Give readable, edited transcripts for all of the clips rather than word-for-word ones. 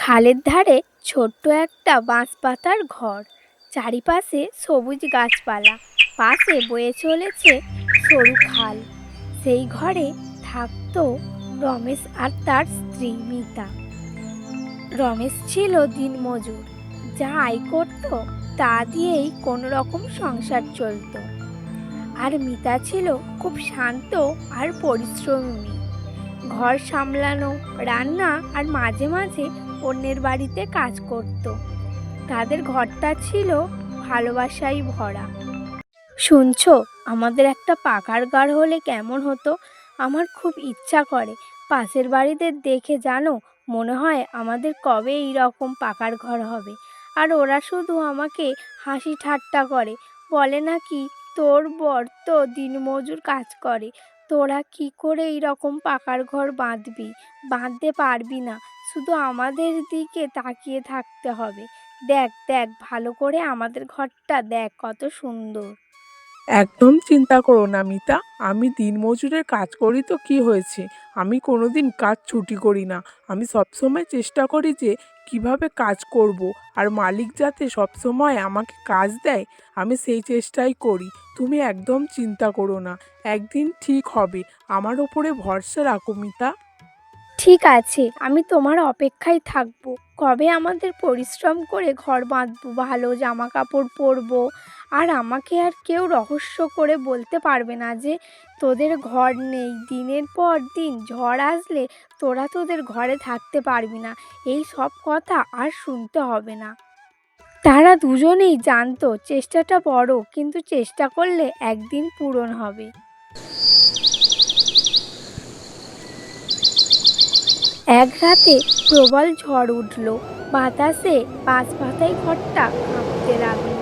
খালের ধারে ছোট্ট একটা বাঁশ পাতার ঘর, চারিপাশে সবুজ গাছপালা, পাশে বয়ে চলেছে সরু খাল। সেই ঘরে থাকতো রমেশ আর তার স্ত্রী মিতা। রমেশ ছিল দিনমজুর, যা আয় করত তা দিয়েই কোনো রকম সংসার চলত। আর মিতা ছিল খুব শান্ত আর পরিশ্রমী মেয়ে। ঘর সামলানো, রান্না আর মাঝে মাঝে অন্যের বাড়িতে কাজ করত। তাদের ঘরটা ছিল ভালোবাসায় ভরা। শুনছো, আমাদের একটা পাকার ঘর হলে কেমন হতো? আমার খুব ইচ্ছা করে পাশের বাড়িদের দেখে, জানো, মনে হয় আমাদের কবে এই রকম পাকার ঘর হবে। আর ওরা শুধু আমাকে হাসি ঠাট্টা করে, বলে নাকি তোর বর তো দিনমজুর কাজ করে, তোরা কি করে এই রকম পাকার ঘর বাঁধবি? বাঁধতে পারবি না, শুধু আমাদের দিকে তাকিয়ে থাকতে হবে। দেখ দেখ, ভালো করে আমাদের ঘরটা দেখ, কত সুন্দর। একদম চিন্তা করো না মিতা, আমি দিনমজুরের কাজ করি তো কি হয়েছে? আমি কোনোদিন কাজ ছুটি করি না। আমি সবসময় চেষ্টা করি যে কিভাবে কাজ করব, আর মালিক যাতে সবসময় আমাকে কাজ দেয় আমি সেই চেষ্টাই করি। তুমি একদম চিন্তা করো না, একদিন ঠিক হবে। আমার ওপরে ভরসা রাখো মিতা। ঠিক আছে, আমি তোমার অপেক্ষায় থাকবো। কবে আমাদের পরিশ্রম করে ঘর বাঁধবো, ভালো জামা কাপড় পরবো, আর আমাকে আর কেউ রহস্য করে বলতে পারবে না যে তোদের ঘর নেই। দিনের পর দিন ঝড় আসলে তোরা তোদের ঘরে থাকতে পারবি না, এই সব কথা আর শুনতে হবে না। তারা দুজনেই জানতো চেষ্টাটা বড়, কিন্তু চেষ্টা করলে একদিন পূরণ হবে। এক রাতে প্রবল ঝড় উঠল। বাতাসে বাঁশ পাতায় ঘরটা কাঁপতে লাগলো।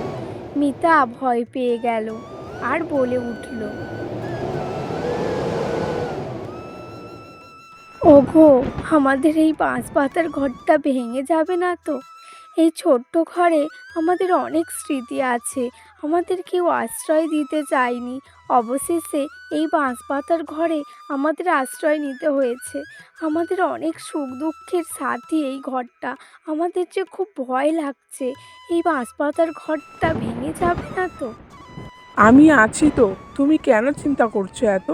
মিতা ভয় পেয়ে গেল আর বলে উঠল, ওগো, আমাদের এই বাঁশ পাতার ঘরটা ভেঙে যাবে না তো? এই ছোট্ট ঘরে আমাদের অনেক স্মৃতি আছে, আমাদের কেউ আশ্রয় দিতে চায়নি। অবশেষে এই বাঁশ পাতার ঘরে আমাদের আশ্রয় নিতে হয়েছে। আমাদের অনেক সুখ দুঃখের সাথী এই ঘরটা। আমাদের যে খুব ভয় লাগছে, এই বাঁশ পাতার ঘরটা ভেঙে যাবে না তো? আমি আছি তো, তুমি কেন চিন্তা করছো এত?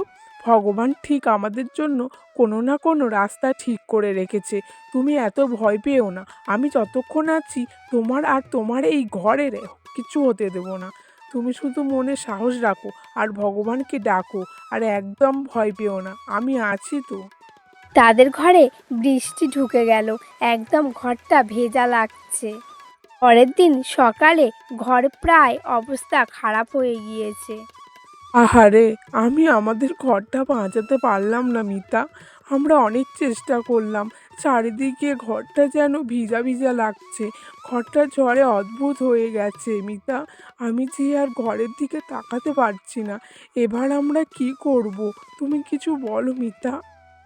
ভগবান ঠিক আমাদের জন্য কোনো না কোনো রাস্তা ঠিক করে রেখেছে। তুমি এত ভয় পেও না। আমি যতক্ষণ আছি তোমার আর তোমার এই ঘরের কিছু হতে দেব না। তুমি শুধু মনে সাহস রাখো আর ভগবানকে ডাকো, আর একদম ভয় পেও না, আমি আছি তো। তাদের ঘরে বৃষ্টি ঢুকে গেল, একদম ঘরটা ভেজা লাগছে। পরের দিন সকালে ঘর প্রায় অবস্থা খারাপ হয়ে গিয়েছে। আহারে, আমি আমাদের ঘরটা বাঁচাতে পারলাম না মিতা। আমরা অনেক চেষ্টা করলাম, চারিদিকে ঘরটা যেন ভিজা ভিজা লাগছে। ঘরটা ঝড়ে অদ্ভুত হয়ে গেছে মিতা। আমি যে আর ঘরের দিকে তাকাতে পারছি না। এবার আমরা কি করব? তুমি কিছু বলো মিতা।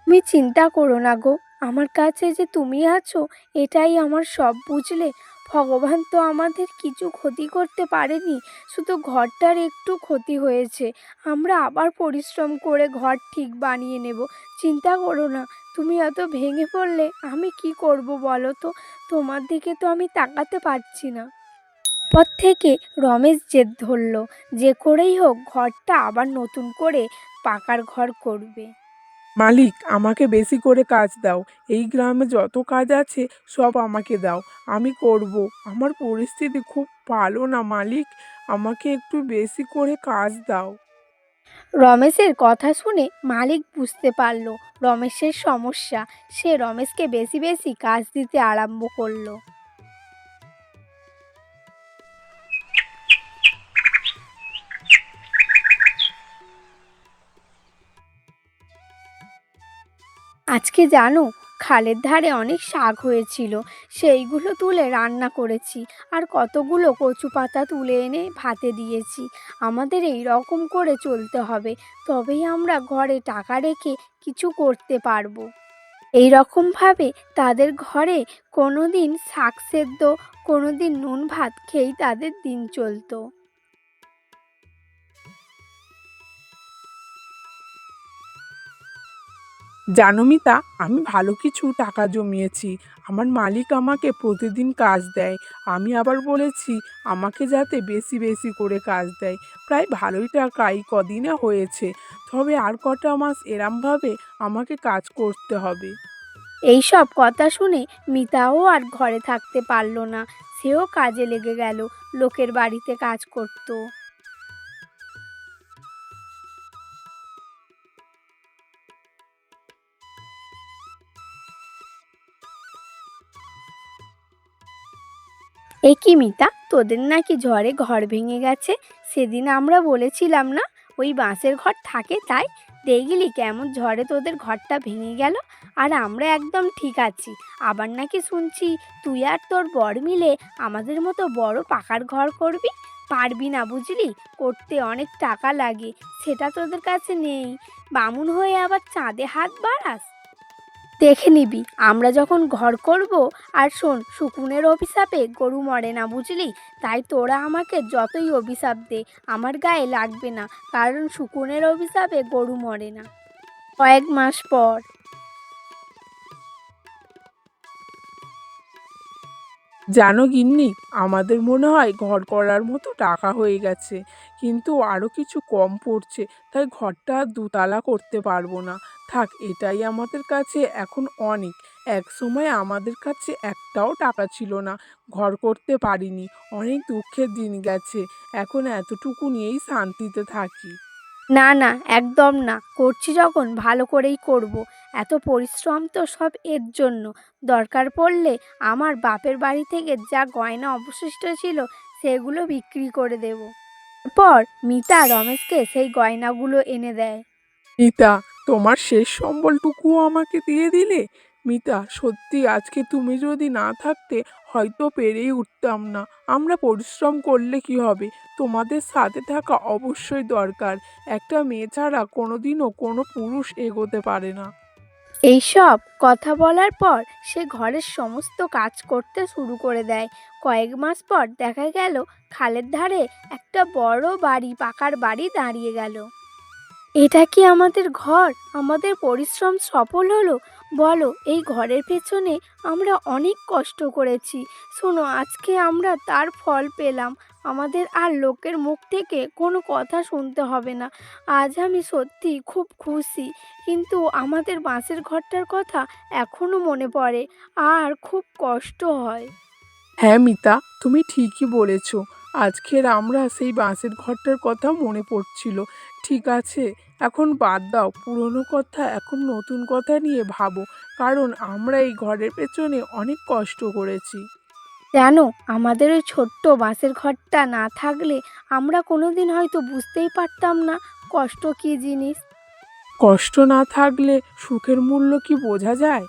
তুমি চিন্তা করো না গো, আমার কাছে যে তুমি আছো এটাই আমার সব, বুঝলে? ভগবান তো আমাদের কিছু ক্ষতি করতে পারেনি, শুধু ঘরটার একটু ক্ষতি হয়েছে। আমরা আবার পরিশ্রম করে ঘর ঠিক বানিয়ে নেব। চিন্তা করো না। তুমি এত ভেঙে পড়লে আমি কি করব বলো তো? তোমার দিকে তো আমি তাকাতে পারছি না। পর থেকে রমেশ জেদ ধরল, যে করেই হোক ঘরটা আবার নতুন করে পাকার ঘর করবে। মালিক, আমাকে বেশি করে কাজ দাও। এই গ্রামে যত কাজ আছে সব আমাকে দাও, আমি করব। আমার পরিস্থিতি খুব ভালো না মালিক, আমাকে একটু বেশি করে কাজ দাও। রমেশের কথা শুনে মালিক বুঝতে পারল রমেশের সমস্যা। সে রমেশকে বেশি বেশি কাজ দিতে আরম্ভ করলো। আজকে জানো, খালের ধারে অনেক শাক হয়েছিল, সেইগুলো তুলে রান্না করেছি। আর কতগুলো কচু পাতা তুলে এনে ভাতে দিয়েছি। আমাদের এই রকম করে চলতে হবে, তবেই আমরা ঘরে টাকা রেখে কিছু করতে পারবো। এই রকমভাবে তাদের ঘরে কোনো দিন শাক সেদ্ধ, কোনো দিন নুন ভাত খেয়েই তাদের দিন চলতো। জানো মিতা, আমি ভালো কিছু টাকা জমিয়েছি। আমার মালিক আমাকে প্রতিদিন কাজ দেয়। আমি আবার বলেছি আমাকে যাতে বেশি বেশি করে কাজ দেয়। প্রায় ভালোই টাকা এই কদিনে হয়েছে। তবে আর কটা মাস এরমভাবে আমাকে কাজ করতে হবে। এই সব কথা শুনে মিতাও আর ঘরে থাকতে পারল না। সেও কাজে লেগে গেল, লোকের বাড়িতে কাজ করত। এ কি মিতা, তোদের নাকি ঝড়ে ঘর ভেঙে গেছে? সেদিন আমরা বলেছিলাম না ওই বাঁশের ঘর থাকে, তাই দেখলি কেমন ঝড়ে তোদের ঘরটা ভেঙে গেল। আর আমরা একদম ঠিক আছি। আবার নাকি শুনছি তুই আর তোর বর মিলে আমাদের মতো বড় পাকার ঘর করবি। পারবি না বুঝলি, করতে অনেক টাকা লাগে, সেটা তোদের কাছে নেই। বামুন হয়ে আবার চাঁদে হাত বাড়াস। দেখে নিবি আমরা যখন ঘর করব। আর শোন, শকুনের অভিশাপে গরু মরে না বুঝলি। তাই তোরা আমাকে যতই অভিশাপ দে, আমার গায়ে লাগবে না, কারণ শকুনের অভিশাপে গরু মরে না। কয়েক মাস পর। জানো গিন্নি, আমাদের মনে হয় ঘর করার মতো টাকা হয়ে গেছে, কিন্তু আরও কিছু কম পড়ছে। তাই ঘরটা আর দুতলা করতে পারবো না। থাক, এটাই আমাদের কাছে এখন অনেক। এক সময় আমাদের কাছে একটাও টাকা ছিল না, ঘর করতে পারিনি। অনেক দুঃখের দিন গেছে। এখন এতটুকু নিয়েই শান্তিতে থাকি। না না, একদম না, করছি যখন ভালো করেই করব। এত পরিশ্রম তো সব এর জন্য। দরকার পড়লে আমার বাপের বাড়ি থেকে যা গয়না অবশিষ্ট ছিল সেগুলো বিক্রি করে দেব। তারপর মিতা রমেশকে সেই গয়নাগুলো এনে দেয়। মিতা, তোমার শেষ সম্বলটুকুও আমাকে দিয়ে দিলে। মিতা, সত্যি আজকে তুমি যদি না থাকতে হয়তো পেরেই উঠতাম না। আমরা পরিশ্রম করলে কি হবে, তোমাদের সাথে থাকা অবশ্যই দরকার। একটা মেয়ে ছাড়া কোনোদিনও কোনো পুরুষ এগোতে পারে না। এইসব কথা বলার পর সে ঘরের সমস্ত কাজ করতে শুরু করে দেয়। কয়েক মাস পর দেখা গেল খালের ধারে একটা বড় বাড়ি, পাকার বাড়ি দাঁড়িয়ে গেল। এটা কি আমাদের ঘর? আমাদের পরিশ্রম সফল হলো? বলো, এই ঘরের পেছনে আমরা অনেক কষ্ট করেছি। শোনো, আজকে আমরা তার ফল পেলাম। আমাদের আর লোকের মুখ থেকে কোনো কথা শুনতে হবে না। আজ আমি সত্যি খুব খুশি। কিন্তু আমাদের বাঁশের ঘরটার কথা এখনো মনে পড়ে, আর খুব কষ্ট হয়। হ্যাঁ মিতা, তুমি ঠিকই বলেছ। আজকের আমরা সেই বাঁশের ঘরটার কথা মনে পড়ছিল। ঠিক আছে, এখন বাদ দাও পুরনো কথা, এখন নতুন কথা নিয়ে ভাবো। কারণ আমরা এই ঘরের পেছনে অনেক কষ্ট করেছি। জানো, আমাদের ওই ছোট্ট বাঁশের ঘরটা না থাকলে আমরা কোনোদিন হয়তো বুঝতেই পারতাম না কষ্ট কী জিনিস। কষ্ট না থাকলে সুখের মূল্য কি বোঝা যায়?